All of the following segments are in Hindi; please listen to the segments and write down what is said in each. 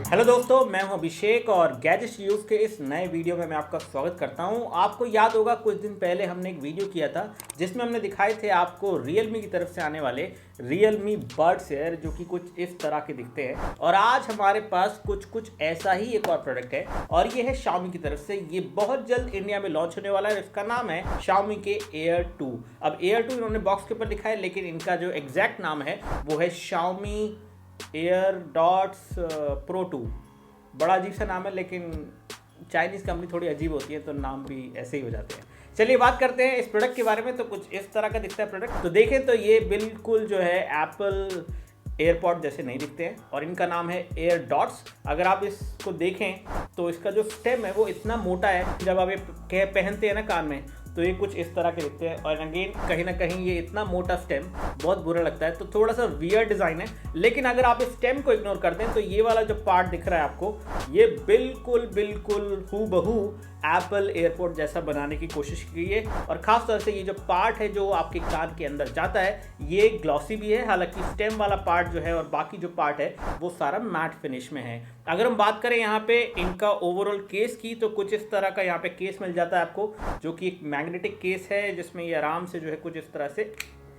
हेलो दोस्तों, मैं हूं अभिषेक और गैजेट्स यूज के इस नए वीडियो में मैं आपका स्वागत करता हूं। आपको याद होगा कुछ दिन पहले हमने एक वीडियो किया था जिसमें हमने दिखाए थे आपको Realme की तरफ से आने वाले Realme Buds Air, जो कि कुछ इस तरह के दिखते हैं। और आज हमारे पास कुछ ऐसा ही एक और प्रोडक्ट है और ये है Xiaomi की तरफ से। ये बहुत जल्द इंडिया में लॉन्च होने वाला है। इसका नाम है Xiaomi के Air 2। अब Air 2 इन्होंने बॉक्स के ऊपर लिखा है, लेकिन इनका जो एग्जैक्ट नाम है वो है Xiaomi Air Dots Pro 2। बड़ा अजीब सा नाम है, लेकिन चाइनीज़ कंपनी थोड़ी अजीब होती है तो नाम भी ऐसे ही हो जाते हैं। चलिए बात करते हैं इस प्रोडक्ट के बारे में। तो कुछ इस तरह का दिखता है प्रोडक्ट। तो देखें तो ये बिल्कुल जो है एप्पल एयरपॉड जैसे नहीं दिखते हैं और इनका नाम है एयर डॉट्स। अगर आप इसको देखें तो इसका जो स्टेम है वो इतना मोटा है कि जब आप ये पहनते हैं ना कान में, तो ये कुछ इस तरह के दिखते हैं। और अगेन कहीं ना कहीं ये इतना मोटा स्टेम बहुत बुरा लगता है, तो थोड़ा सा वियर्ड डिज़ाइन है। लेकिन अगर आप इस स्टेम को इग्नोर कर दें तो ये वाला जो पार्ट दिख रहा है आपको, ये बिल्कुल हूबहू एप्पल एयरपोर्ट जैसा बनाने की कोशिश की है। और ख़ास तौर से ये जो पार्ट है जो आपके कान के अंदर जाता है, ये ग्लॉसी भी है। हालांकि स्टेम वाला पार्ट जो है और बाकी जो पार्ट है वो सारा मैट फिनिश में है। अगर हम बात करें यहाँ पे इनका ओवरऑल केस की, तो कुछ इस तरह का यहाँ पे केस मिल जाता है आपको, जो कि एक मैग्नेटिक केस है जिसमें ये आराम से जो है कुछ इस तरह से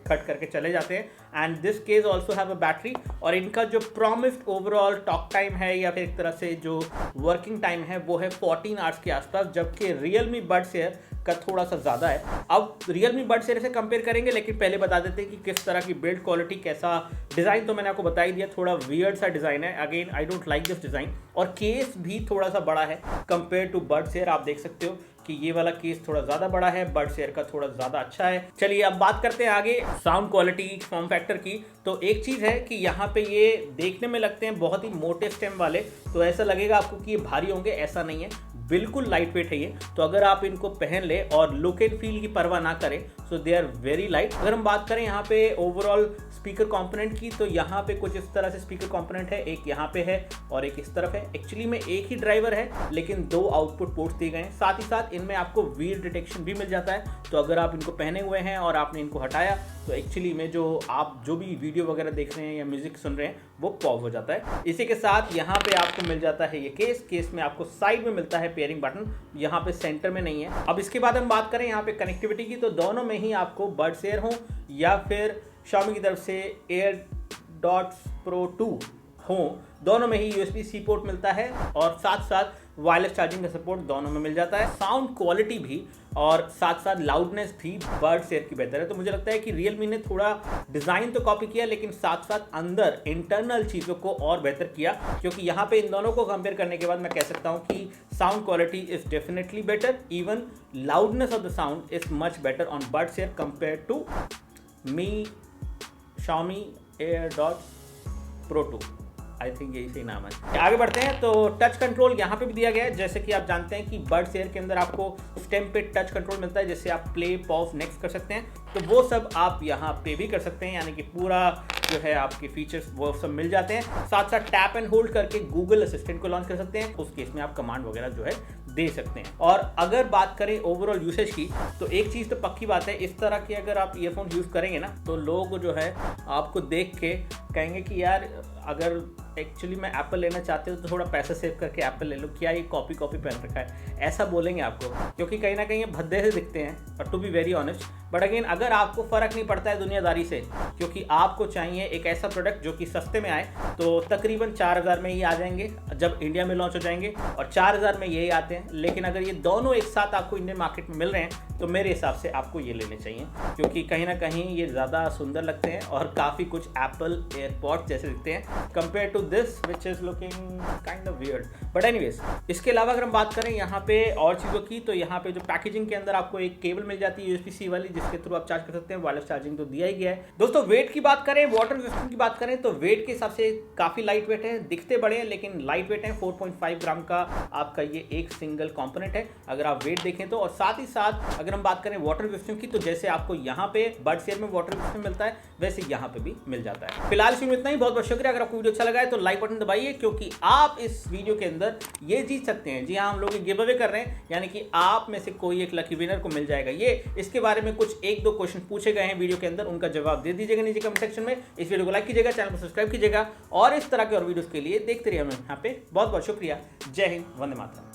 कट करके चले जाते हैं। And this case also have a battery. और इनका जो प्रॉमिस्ड ओवरऑल टॉक टाइम है या फिर एक तरह से जो वर्किंग टाइम है वो है 14 आवर्स के आसपास, जबकि Realme Buds Air का थोड़ा सा ज़्यादा है। अब Realme Buds Air से कंपेयर करेंगे, लेकिन पहले बता देते हैं कि किस तरह की बिल्ड क्वालिटी, कैसा डिज़ाइन। तो मैंने आपको बता ही दिया, थोड़ा वियर्ड सा डिज़ाइन है। Again I don't like this design. और केस भी थोड़ा सा बड़ा है कंपेयर टू Buds Air। आप देख सकते हो कि ये वाला केस थोड़ा ज़्यादा बड़ा है, Buds Air का थोड़ा ज़्यादा अच्छा है। चलिए अब बात करते हैं आगे साउंड क्वालिटी, फॉर्म फैक्टर की। तो एक चीज़ है कि यहाँ पे ये देखने में लगते हैं बहुत ही मोटे स्टेम वाले, तो ऐसा लगेगा आपको कि ये भारी होंगे, ऐसा नहीं है, बिल्कुल लाइट वेट है ये। तो अगर आप इनको पहन ले और लुक एंड फील की परवाह ना करें, सो दे आर वेरी लाइट। अगर हम बात करें यहाँ पे ओवरऑल स्पीकर कंपोनेंट की, तो यहाँ पे कुछ इस तरह से स्पीकर कंपोनेंट है। एक यहाँ पे है और एक इस तरफ है। एक्चुअली में एक ही ड्राइवर है, लेकिन 2 आउटपुट पोर्ट्स दिए गए हैं। साथ ही साथ इनमें आपको व्हील डिटेक्शन भी मिल जाता है। तो अगर आप इनको पहने हुए हैं और आपने इनको हटाया, तो एक्चुअली में जो भी वीडियो वगैरह देख रहे हैं या म्यूजिक सुन रहे हैं वो पॉज हो जाता है। इसी के साथ यहाँ पे आपको मिल जाता है ये केस में आपको साइड में मिलता है पेयरिंग बटन, यहाँ पे सेंटर में नहीं है। अब इसके बाद हम बात करें यहाँ पे कनेक्टिविटी की, तो दोनों में ही आपको Buds Air हो या फिर Xiaomi की तरफ से Air Dots Pro 2 हो, दोनों में ही USB-C पोर्ट मिलता है और साथ साथ वायरलेस चार्जिंग का सपोर्ट दोनों में मिल जाता है। साउंड क्वालिटी भी और साथ साथ लाउडनेस भी Buds Air की बेहतर है। तो मुझे लगता है कि Realme ने थोड़ा डिज़ाइन तो कॉपी किया, लेकिन साथ साथ अंदर इंटरनल चीज़ों को और बेहतर किया, क्योंकि यहाँ पे इन दोनों को कंपेयर करने के बाद मैं कह सकता हूँ कि sound quality is definitely better. Even loudness of the sound is much better on Buds Air compare to Xiaomi Air Dots Pro 2। I think यही सही नाम है। आगे बढ़ते हैं तो टच कंट्रोल यहाँ पे भी दिया गया है। जैसे कि आप जानते हैं कि Buds Air के अंदर आपको स्टेम पे टच कंट्रोल मिलता है, जिससे आप प्ले, पॉज, नेक्स्ट कर सकते हैं। तो वो सब आप यहाँ पे भी कर सकते हैं, यानी कि पूरा जो है आपके फीचर्स वो सब मिल जाते हैं। साथ साथ टैप एंड होल्ड करके गूगल असिस्टेंट को लॉन्च कर सकते हैं। उस केस में आप कमांड वगैरह जो है दे सकते हैं। और अगर बात करें ओवरऑल यूसेज की, तो एक चीज़ तो पक्की बात है, इस तरह की अगर आप ईयरफोन यूज़ करेंगे ना, तो लोग जो है आपको देख के कहेंगे कि यार अगर एक्चुअली मैं एप्पल लेना चाहते हो तो थोड़ा पैसा सेव करके एप्पल ले लो, क्या ये कॉपी पहन रखा है, ऐसा बोलेंगे आपको, क्योंकि कहीं ना कहीं ये भद्दे से दिखते हैं। और to be very honest, but again अगर आपको फ़र्क नहीं पड़ता है दुनियादारी से, क्योंकि आपको चाहिए एक ऐसा प्रोडक्ट जो कि सस्ते में आए, तो तकरीबन 4000 में ही आ जाएंगे जब इंडिया में लॉन्च हो जाएंगे, और 4000 में यही आते हैं। लेकिन अगर ये दोनों एक साथ आपको इंडियन मार्केट में मिल रहे हैं, तो मेरे हिसाब से आपको ये लेने चाहिए, क्योंकि कहीं ना कहीं ये ज़्यादा सुंदर लगते हैं और काफ़ी कुछ एप्पल एयरपॉड्स जैसे दिखते हैं compare to this which is looking kind of weird. But anyways, इसके अलावा अगर हम बात करें यहाँ पे और चीज़ों की, तो यहाँ पे जो पैकेजिंग के अंदर आपको एक केबल मिल जाती है USB-C वाली, जिसके थ्रू आप चार्ज कर सकते हैं। वायरलेस चार्जिंग तो दिया ही गया है। दोस्तों वेट की बात करें, वाटर रेजिस्टेंस की बात करें, तो वेट के हिसाब से काफ़ी लाइट वेट है। दिखते बड़े हैं लेकिन लाइट वेट है। 4.5 ग्राम का आपका ये एक सिंगल कॉम्पोनेंट है अगर आप वेट देखें तो। और साथ ही साथ अगर हम बात करें वाटर रेजिस्टेंस की, तो जैसे आपको यहाँ पे Buds Air में वाटर रेजिस्टेंस मिलता है, वैसे यहाँ पे भी मिल जाता है। फिलहाल इसी में इतना ही। बहुत बहुत शुक्रिया। अगर आपको वीडियो अच्छा लगा है तो तो लाइक बटन दबाइए, क्योंकि आप इस वीडियो के अंदर ये जीत सकते हैं। जी हाँ, हम लोग गिव अवे कर रहे हैं, यानी कि आप में से कोई एक लकी विनर को मिल जाएगा ये। इसके बारे में कुछ 1-2 क्वेश्चन पूछे गए हैं वीडियो के अंदर, उनका जवाब दे दीजिएगा नीचे कमेंट सेक्शन में। इस वीडियो को लाइक कीजिएगा, चैनल को सब्सक्राइब कीजिएगा और इस तरह के और वीडियोस के लिए देखते रहिए हमें यहाँ पे। बहुत बहुत शुक्रिया। जय हिंद, वंदे मातरम।